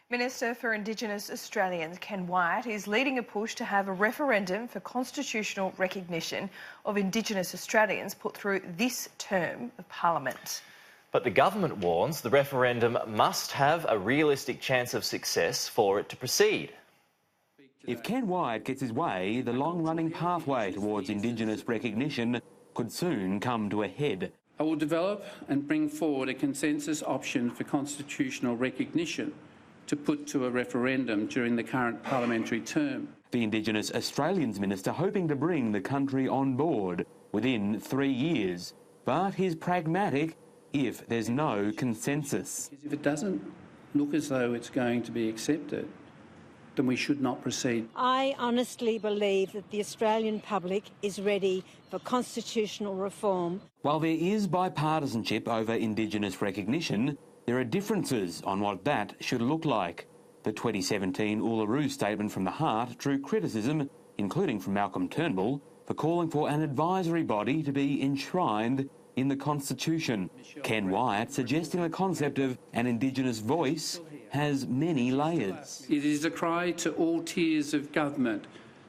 Minister for Indigenous Australians Ken Wyatt is leading a push to have a referendum for constitutional recognition of Indigenous Australians put through this term of Parliament. But the government warns the referendum must have a realistic chance of success for it to proceed. If Ken Wyatt gets his way, the long-running pathway towards Indigenous recognition could soon come to a head. I will develop and bring forward a consensus option for constitutional recognition to put to a referendum during the current parliamentary term. The Indigenous Australians minister hoping to bring the country on board within 3 years. But he's pragmatic if there's no consensus. If it doesn't look as though it's going to be accepted, then we should not proceed. I honestly believe that the Australian public is ready for constitutional reform. While there is bipartisanship over Indigenous recognition, there are differences on what that should look like. The 2017 Uluru Statement from the Heart drew criticism, including from Malcolm Turnbull, for calling for an advisory body to be enshrined in the Constitution. Ken Wyatt suggesting the concept of an Indigenous voice has many layers. It is a cry to all tiers of government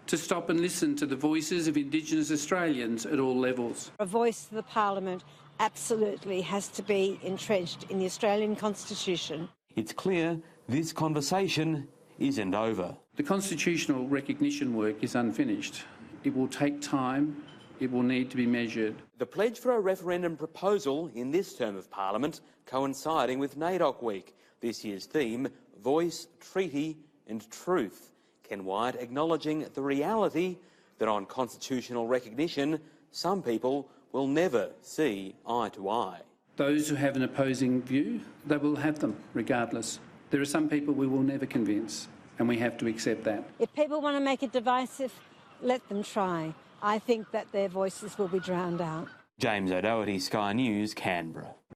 to stop and listen to the voices of Indigenous Australians at all levels. A voice of the Parliament absolutely has to be entrenched in the Australian Constitution. It's clear this conversation isn't over. The constitutional recognition work is unfinished. It will take time. It will need to be measured. The pledge for a referendum proposal in this term of Parliament coinciding with NAIDOC Week. This year's theme, Voice, Treaty and Truth. Ken Wyatt acknowledging the reality that on constitutional recognition, some people will never see eye to eye. Those who have an opposing view, they will have them regardless. There are some people we will never convince, and we have to accept that. If people want to make it divisive, let them try. I think that their voices will be drowned out. James O'Doherty, Sky News, Canberra.